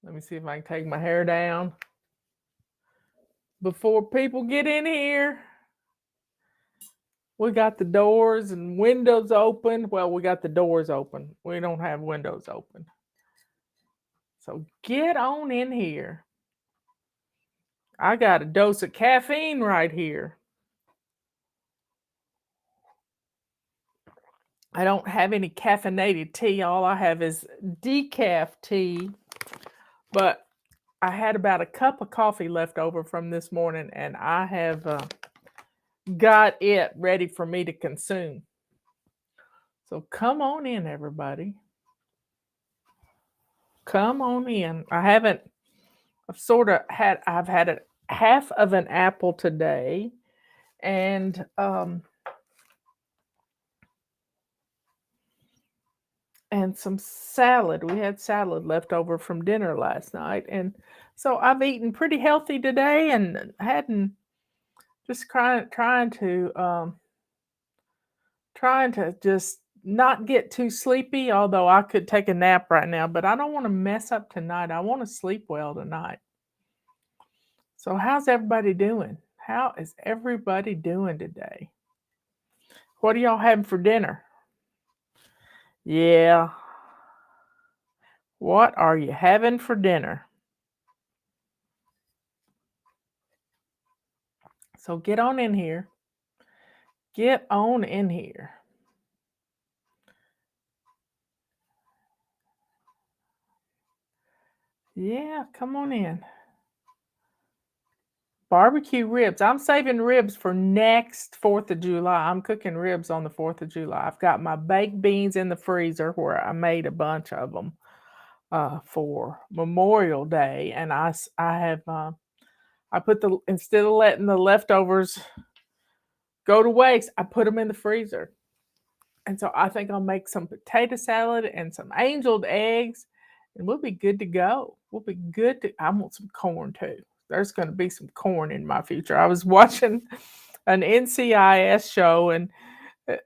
Let me see if I can take my hair down before people get in here. We got the doors and windows open. Well, we got the doors open. We don't have windows open. So get on in here. I got a dose of caffeine right here. I don't have any caffeinated tea. All I have is decaf tea. But I had about a cup of coffee left over from this morning, and I have got it ready for me to consume. So come on in, everybody. Come on in. I've had a half of an apple today, and some salad. We had salad left over from dinner last night, and so I've eaten pretty healthy today, and hadn't just trying to just not get too sleepy. Although I could take a nap right now, but I don't want to mess up tonight. I want to sleep well tonight. So how's everybody doing? How is everybody doing today? What are y'all having for dinner? Yeah. What are you having for dinner? So get on in here. Get on in here. Yeah, come on in. Barbecue ribs. I'm saving ribs for next 4th of July. I'm cooking ribs on the 4th of July. I've got my baked beans in the freezer where I made a bunch of them for Memorial Day. And I have, instead of letting the leftovers go to waste, I put them in the freezer. And so I think I'll make some potato salad and some angeled eggs, and we'll be good to go. I want some corn too. There's going to be some corn in my future. I was watching an NCIS show, and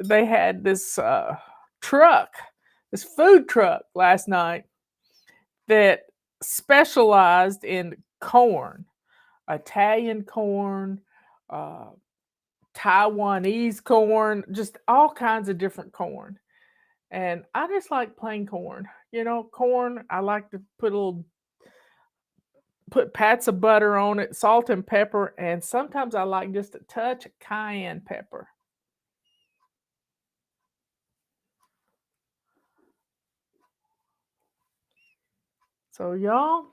they had this this food truck last night that specialized in corn, Italian corn, uh, Taiwanese corn, just all kinds of different corn. And I just like plain corn. Corn, I like to put pats of butter on it, salt and pepper, and sometimes I like just a touch of cayenne pepper. So y'all,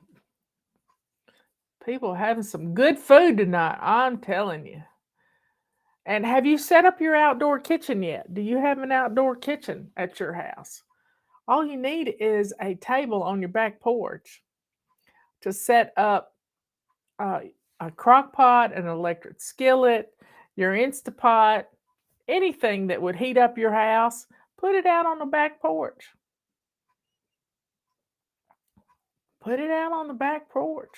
people having some good food tonight, I'm telling you. And have you set up your outdoor kitchen yet? Do you have an outdoor kitchen at your house? All you need is a table on your back porch to set up uh, a crock pot, an electric skillet, your Instapot, anything that would heat up your house, put it out on the back porch. Put it out on the back porch.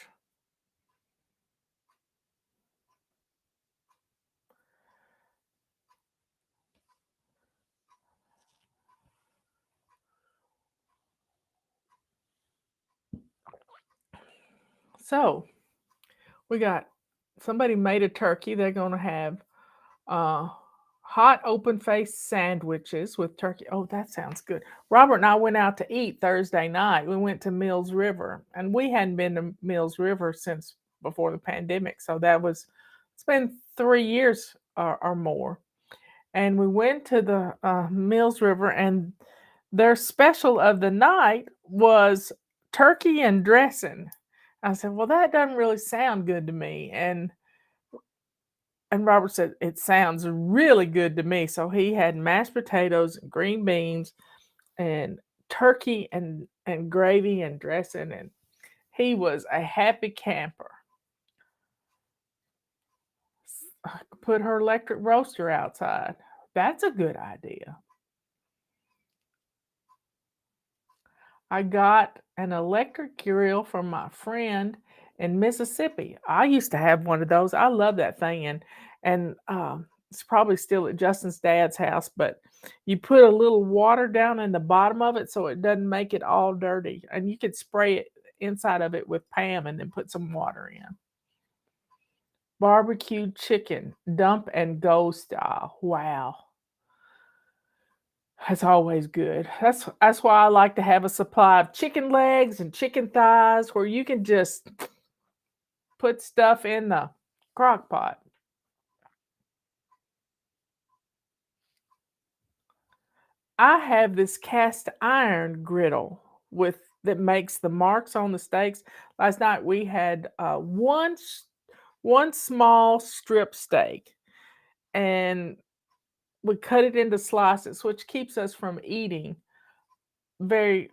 So we got somebody made a turkey. They're going to have uh, hot open face sandwiches with turkey. Oh, that sounds good. Robert and I went out to eat Thursday night. We went to Mills River, and we hadn't been to Mills River since before the pandemic. So it's been 3 years or more. And we went to the Mills River, and their special of the night was turkey and dressing. I said, well, that doesn't really sound good to me. And Robert said, it sounds really good to me. So he had mashed potatoes and green beans and turkey and gravy and dressing. And he was a happy camper. Put her electric roaster outside. That's a good idea. I got an electric grill from my friend in Mississippi. I used to have one of those. I love that thing, and it's probably still at Justin's dad's house. But you put a little water down in the bottom of it so it doesn't make it all dirty, and you could spray it. inside of it with Pam and then put some water in. Barbecued chicken, dump and go style. Wow. That's always good. That's why I like to have a supply of chicken legs and chicken thighs where you can just put stuff in the crock pot. I have this cast iron griddle with that makes the marks on the steaks. Last night we had one small strip steak, and we cut it into slices, which keeps us from eating very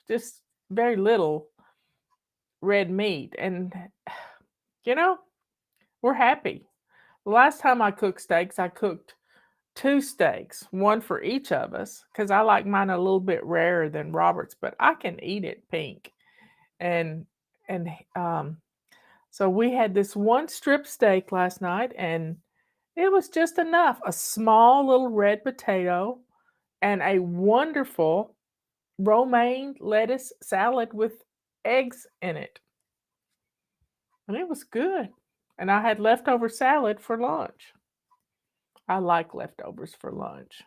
just very little red meat. And you know, we're happy. The last time I cooked steaks, I cooked two steaks, one for each of us, because I like mine a little bit rarer than Robert's, but I can eat it pink. And and so we had this one strip steak last night, and it was just enough. A small little red potato and a wonderful romaine lettuce salad with eggs in it. And it was good. And I had leftover salad for lunch. I like leftovers for lunch.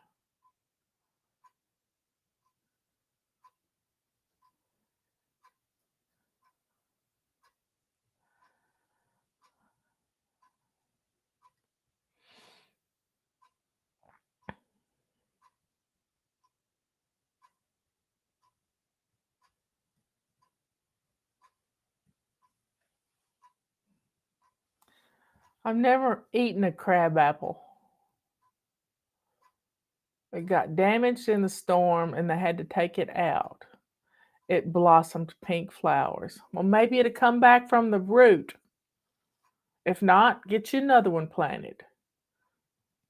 I've never eaten a crab apple. It got damaged in the storm and they had to take it out. It blossomed pink flowers. Well, maybe it'll come back from the root. If not, get you another one planted.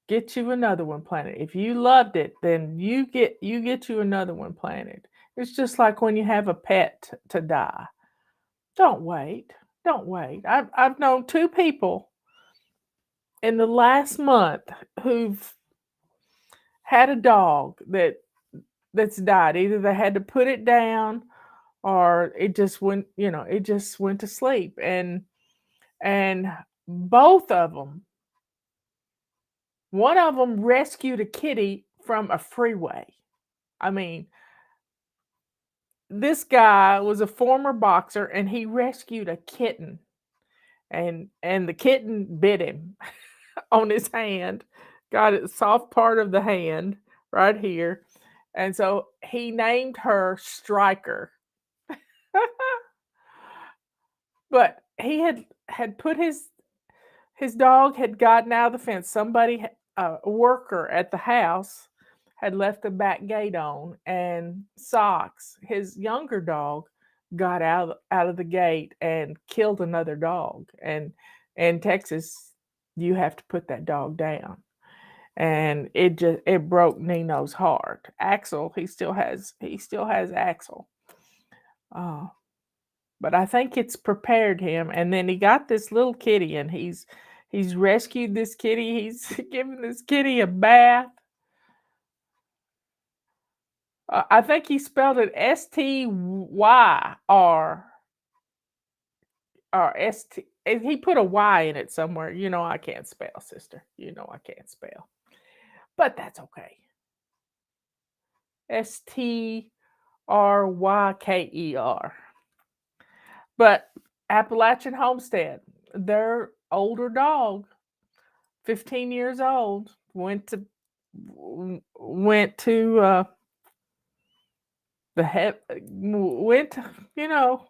Get you another one planted. If you loved it, then you get you another one planted. It's just like when you have a pet to die. Don't wait. Don't wait. I've known two people in the last month who've had a dog that's died. Either they had to put it down or it just went, it just went to sleep. And both of them, one of them rescued a kitty from a freeway. I mean, this guy was a former boxer and he rescued a kitten, and the kitten bit him on his hand, got a soft part of the hand right here. And so he named her Striker. But he had put his dog had gotten out of the fence. Somebody, a worker at the house, had left the back gate on, and Socks, his younger dog, got out of the gate and killed another dog. And in Texas, you have to put that dog down. And it broke Nino's heart. Axel, he still has Axel. Uh, but I think it's prepared him. And then he got this little kitty, and he's rescued this kitty. He's given this kitty a bath. I think he spelled it Styr or St. He put a Y in it somewhere. You know I can't spell, sister. You know I can't spell, but that's okay. Stryker. But Appalachian Homestead, their older dog, 15 years old, the head went to,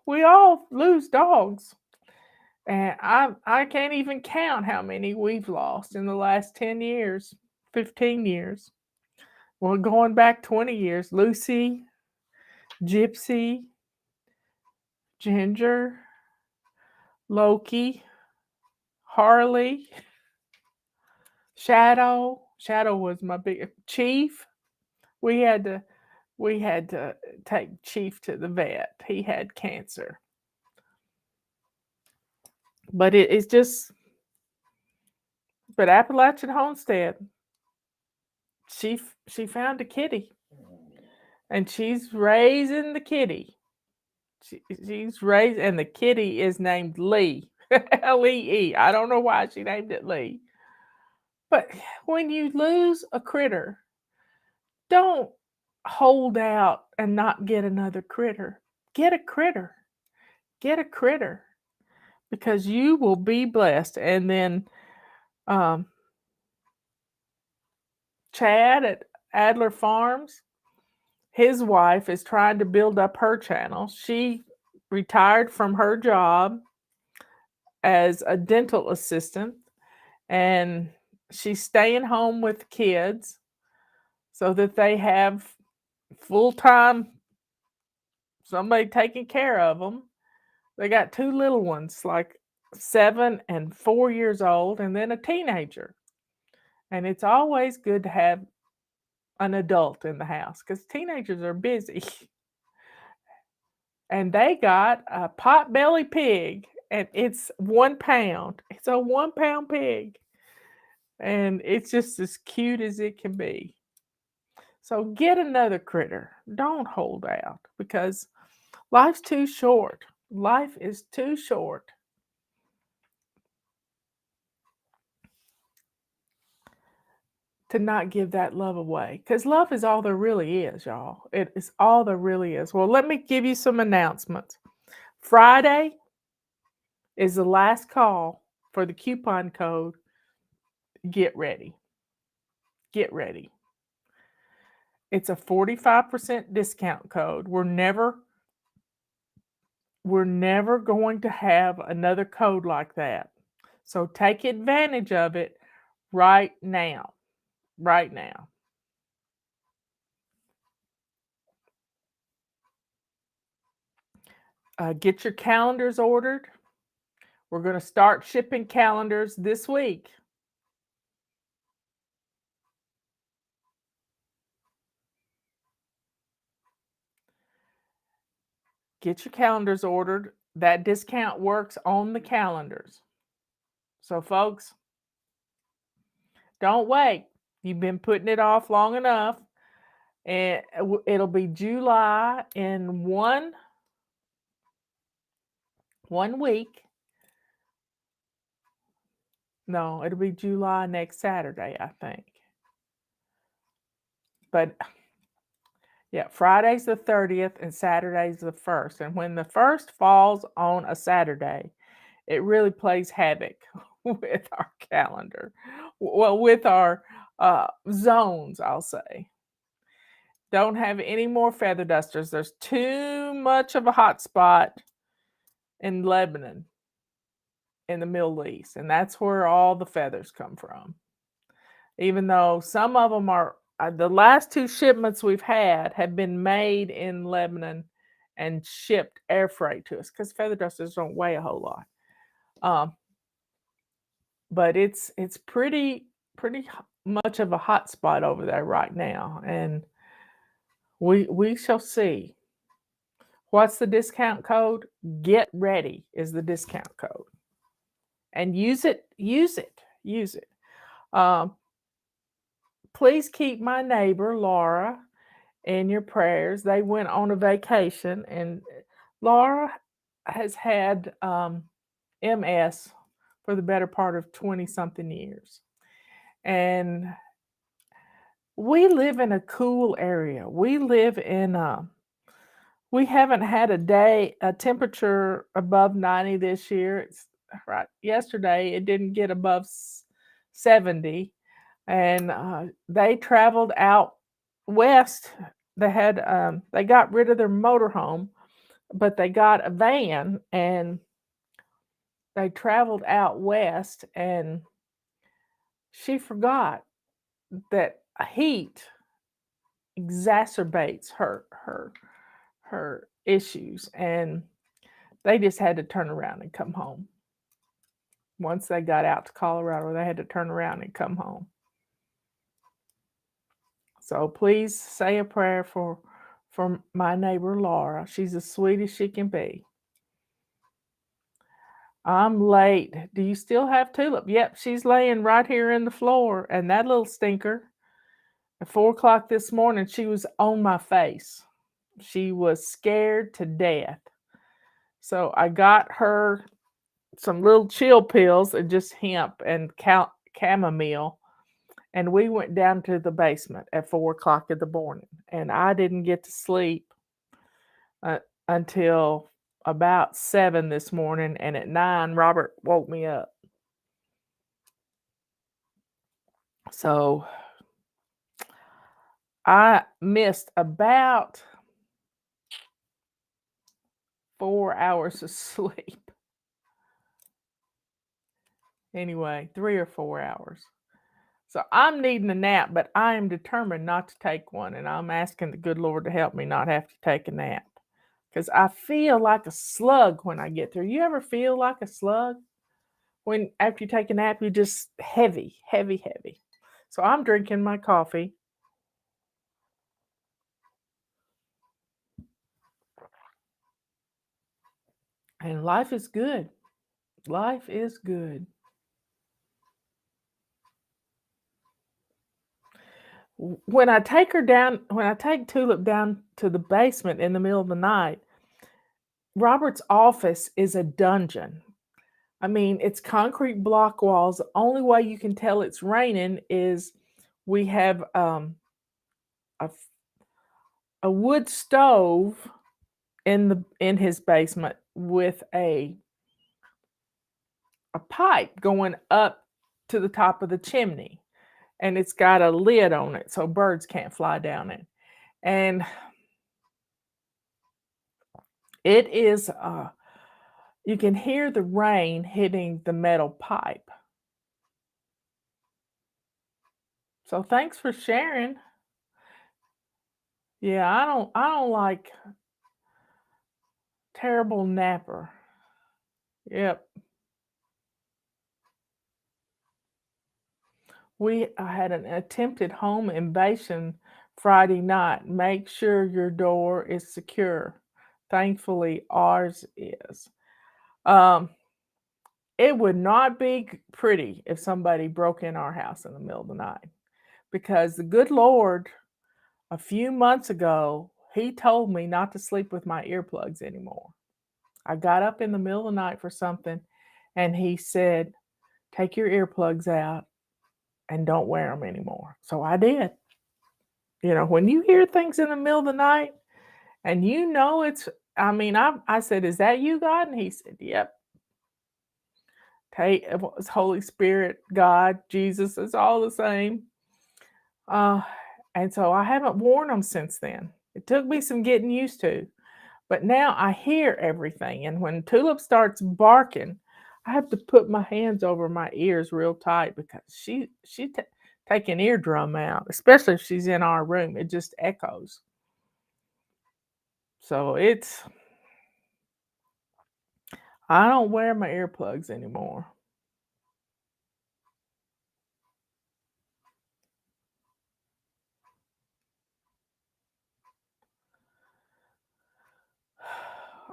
we all lose dogs. And I can't even count how many we've lost in the last 10 years, 15 years. Well, going back 20 years, Lucy, Gypsy, Ginger, Loki, Harley, Shadow. Shadow was my big Chief. We had to take Chief to the vet. He had cancer. But it's just, but Appalachian Homestead, she found a kitty, and she's raising the kitty. She's raised, and the kitty is named Lee. Lee. I don't know why she named it Lee. But when you lose a critter, don't hold out and not get another critter. Get a critter. Get a critter because you will be blessed. And then um, Chad at Adler Farms, his wife is trying to build up her channel. She retired from her job as a dental assistant, and she's staying home with kids so that they have full-time somebody taking care of them. They got two little ones, like 7 and 4 years old, and then a teenager. And it's always good to have an adult in the house because teenagers are busy. And they got a potbelly pig, and it's 1 pound. It's a 1 pound pig. And it's just as cute as it can be. So get another critter. Don't hold out because life's too short. Life is too short to not give that love away. Because love is all there really is, y'all. It is all there really is. Well, let me give you some announcements. Friday is the last call for the coupon code. Get ready. Get ready. It's a 45% discount code. We're never going to have another code like that. So take advantage of it right now. Right now. Get your calendars ordered. We're going to start shipping calendars this week. Get your calendars ordered. That discount works on the calendars. So, folks, don't wait. You've been putting it off long enough. And it'll be July in one week. No, it'll be July next Saturday, I think. But yeah, Friday's the 30th and Saturday's the 1st. And when the 1st falls on a Saturday, it really plays havoc with our calendar. Well, with our zones, I'll say. Don't have any more feather dusters. There's too much of a hot spot in Lebanon, in the Middle East, and that's where all the feathers come from. Even though some of them are, the last 2 shipments we've had have been made in Lebanon and shipped air freight to us because feather dusters don't weigh a whole lot. But it's pretty much of a hot spot over there right now, and we shall see. What's the discount code? Get ready is the discount code. And use it. Please keep my neighbor, Laura, in your prayers. They went on a vacation, and Laura has had MS for the better part of 20-something years. And we live in a cool area. We live in we haven't had a temperature above 90 this year. It's right. Yesterday it didn't get above 70, and they traveled out west. They got rid of their motorhome, but they got a van, and they traveled out west, and she forgot that heat exacerbates her issues, and they just had to turn around and come home. Once they got out to Colorado, they had to turn around and come home. So please say a prayer for my neighbor Laura. She's as sweet as she can be. I'm late. Do you still have Tulip? Yep, she's laying right here in the floor, and that little stinker, at 4 o'clock this morning, she was on my face. She was scared to death. So I got her some little chill pills and just hemp and chamomile. And we went down to the basement at 4 o'clock in the morning. And I didn't get to sleep uh, until about 7 this morning. And at 9, Robert woke me up. So I missed about 4 hours of sleep. Anyway, 3 or 4 hours. So I'm needing a nap, but I am determined not to take one, and I'm asking the good Lord to help me not have to take a nap. Because I feel like a slug when I get there. You ever feel like a slug? When after you take a nap, you're just heavy, heavy, heavy. So I'm drinking my coffee. And life is good. Life is good. When I take Tulip down to the basement in the middle of the night, Robert's office is a dungeon. I mean, it's concrete block walls. The only way you can tell it's raining is we have a, a wood stove in his basement with a pipe going up to the top of the chimney, and it's got a lid on it so birds can't fly down it. And it is you can hear the rain hitting the metal pipe. So thanks for sharing. Yeah, I don't like terrible napper. Yep. We had an attempted home invasion Friday night. Make sure your door is secure. Thankfully, ours is. Um, it would not be pretty if somebody broke in our house in the middle of the night because the good Lord, a few months ago, he told me not to sleep with my earplugs anymore. I got up in the middle of the night for something, and he said, take your earplugs out and don't wear them anymore. So I did. You know, when you hear things in the middle of the night and you know it's, I mean, I said, is that you, God? And he said, yep. Take it was Holy Spirit, God, Jesus, it's all the same. Uh, and so I haven't worn them since then. It took me some getting used to, but now I hear everything. And when Tulip starts barking, I have to put my hands over my ears real tight because she take an eardrum out, especially if she's in our room. It just echoes. So I don't wear my earplugs anymore.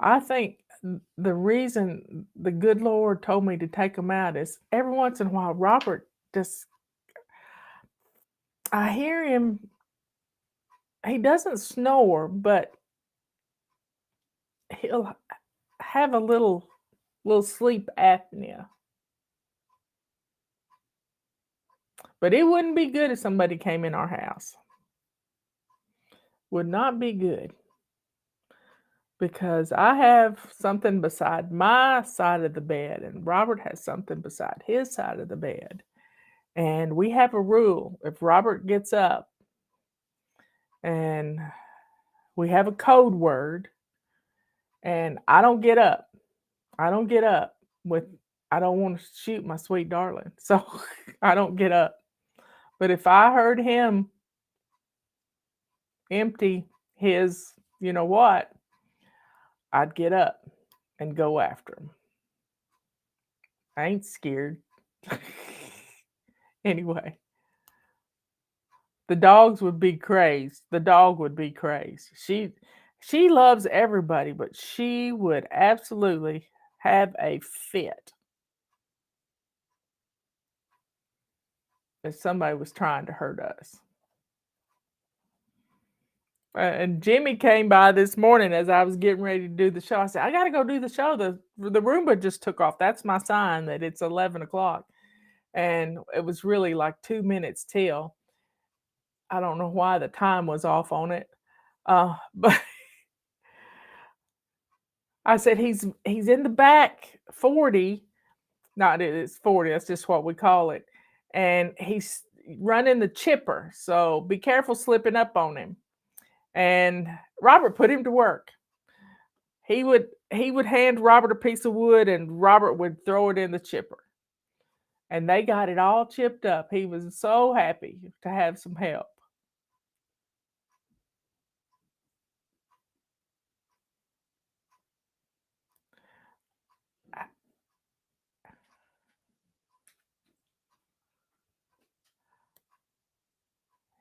I think the reason the good Lord told me to take them out is every once in a while, Robert just, I hear him, he doesn't snore, but he'll have a little sleep apnea. But it wouldn't be good if somebody came in our house. Would not be good. Because I have something beside my side of the bed, and Robert has something beside his side of the bed. And we have a rule if Robert gets up and we have a code word, and I don't get up. I don't get up with, I don't want to shoot my sweet darling. So I don't get up. But if I heard him empty his, you know what, I'd get up and go after him. I ain't scared. Anyway, the dogs would be crazed. The dog would be crazed. She loves everybody, but she would absolutely have a fit if somebody was trying to hurt us. And Jimmy came by this morning as I was getting ready to do the show. I said, I got to go do the show. The Roomba just took off. That's my sign that it's 11 o'clock. And it was really like 2 minutes till. I don't know why the time was off on it. But I said, he's in the back 40. Not it is 40. That's just what we call it. And he's running the chipper. So be careful slipping up on him. And Robert put him to work. He would hand Robert a piece of wood and Robert would throw it in the chipper. And they got it all chipped up. He was so happy to have some help.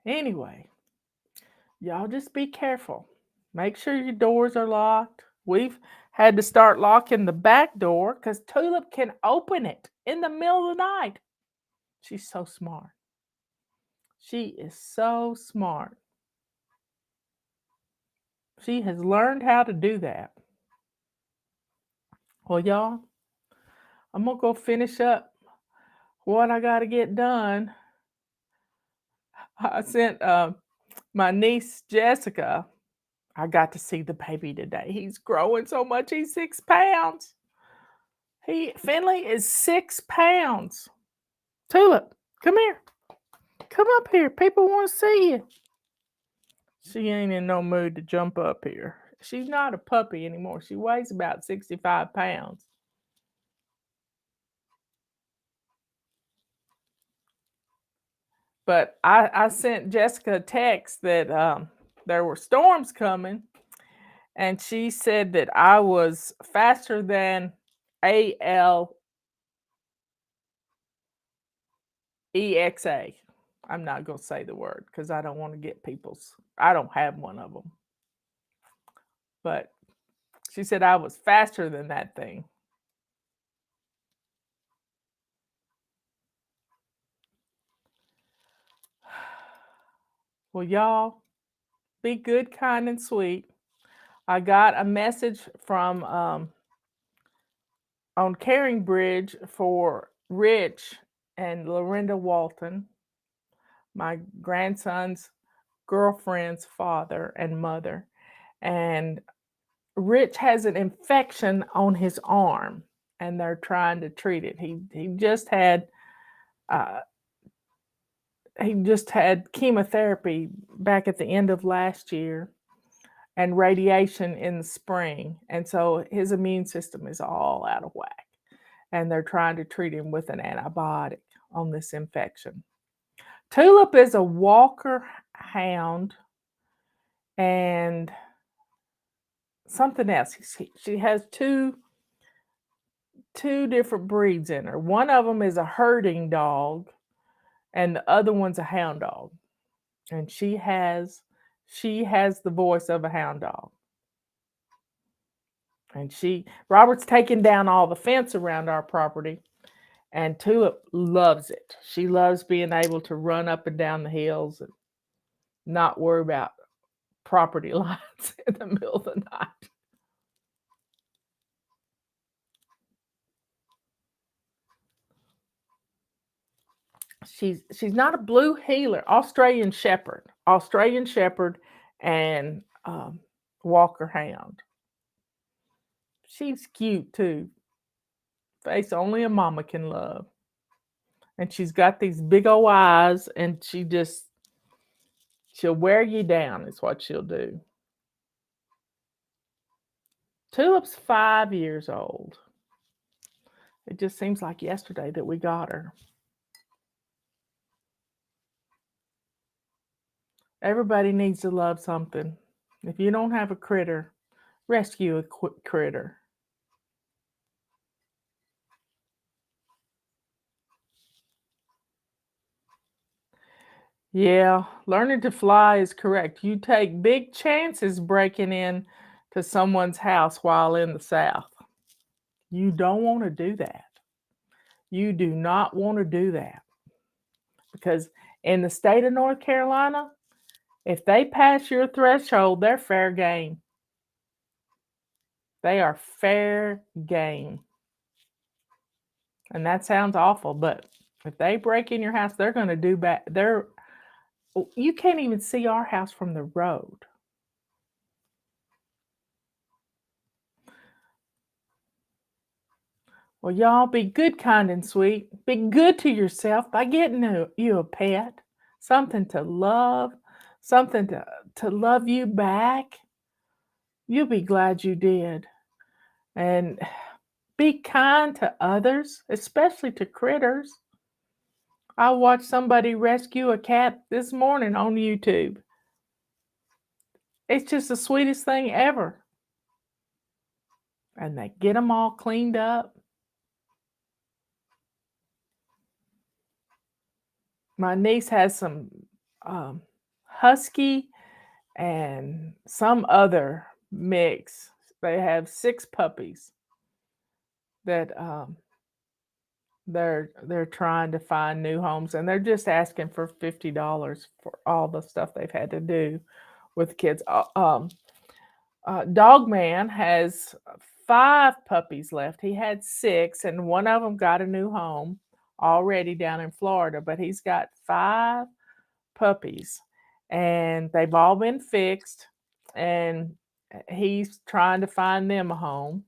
Anyway, y'all just be careful. Make sure your doors are locked. We've had to start locking the back door because Tulip can open it in the middle of the night. She's so smart. She is so smart. She has learned how to do that. Well, y'all, I'm going to go finish up what I got to get done. I sent my niece Jessica. I got to see the baby today. He's growing so much. He's 6 pounds. Finley is 6 pounds. Tulip, come here. Come up here. People want to see you. She ain't in no mood to jump up here. She's not a puppy anymore. She weighs about 65 pounds. But I sent Jessica a text that there were storms coming, and she said that I was faster than ALEXA. I'm not going to say the word because I don't want to get I don't have one of them. But she said I was faster than that thing. Well, y'all, be good, kind, and sweet. I got a message from on CaringBridge for Rich and Lorinda Walton, my grandson's girlfriend's father and mother. And Rich has an infection on his arm, and they're trying to treat it. He just had chemotherapy back at the end of last year and radiation in the spring. And so his immune system is all out of whack. And they're trying to treat him with an antibiotic on this infection. Tulip is a Walker hound and something else. She has two different breeds in her. One of them is a herding dog, and the other one's a hound dog. And she has the voice of a hound dog. And Robert's taken down all the fence around our property, and Tulip loves it. She loves being able to run up and down the hills and not worry about property lines in the middle of the night. She's not a blue heeler, Australian Shepherd, and Walker Hound. She's cute too. Face only a mama can love. And she's got these big old eyes, and she'll wear you down is what she'll do. Tulip's 5 years old. It just seems like yesterday that we got her. Everybody needs to love something. If you don't have a critter, rescue a critter. Yeah, learning to fly is correct. You take big chances breaking in to someone's house while in the South. You don't want to do that. You do not want to do that. Because in the state of North Carolina, If they pass your threshold, they're fair game. They are fair game. And that sounds awful, but if they break in your house, they're going to do bad. You can't even see our house from the road. Well, y'all be good, kind, and sweet. Be good to yourself by getting you a pet, something to love, something to love you back. You'll be glad you did. And be kind to others, especially to critters. I watched somebody rescue a cat this morning on YouTube. It's just the sweetest thing ever. And they get them all cleaned up. My niece has some husky and some other mix. They have 6 puppies that they're trying to find new homes, and they're just asking for $50 for all the stuff they've had to do with kids. Dog Man has 5 puppies left. He had 6, and one of them got a new home already down in Florida, but he's got 5 puppies, and they've all been fixed, and he's trying to find them a home.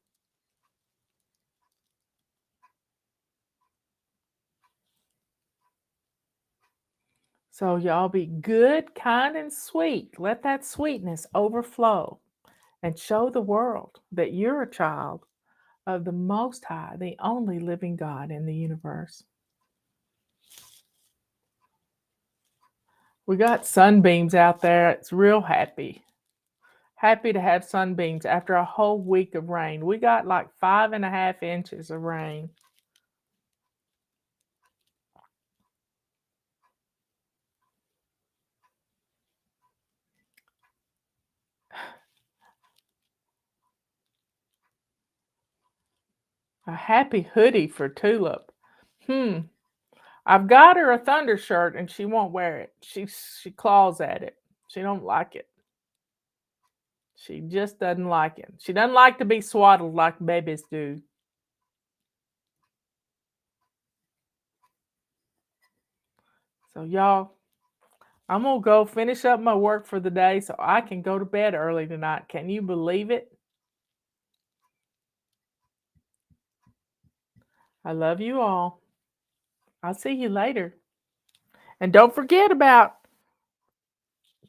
So y'all be good, kind, and sweet. Let that sweetness overflow and show the world that you're a child of the Most High, the only living God in the universe. We got sunbeams out there. It's real happy. Happy to have sunbeams after a whole week of rain. We got like 5.5 inches of rain. A happy hoodie for Tulip. I've got her a thunder shirt and she won't wear it. She claws at it. She don't like it. She just doesn't like it. She doesn't like to be swaddled like babies do. So y'all, I'm gonna go finish up my work for the day so I can go to bed early tonight. Can you believe it? I love you all. I'll see you later. And don't forget about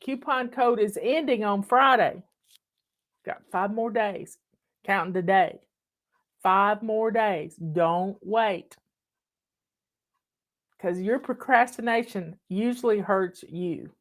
coupon code is ending on Friday. Got 5 more days. Counting today. 5 more days. Don't wait. Because your procrastination usually hurts you.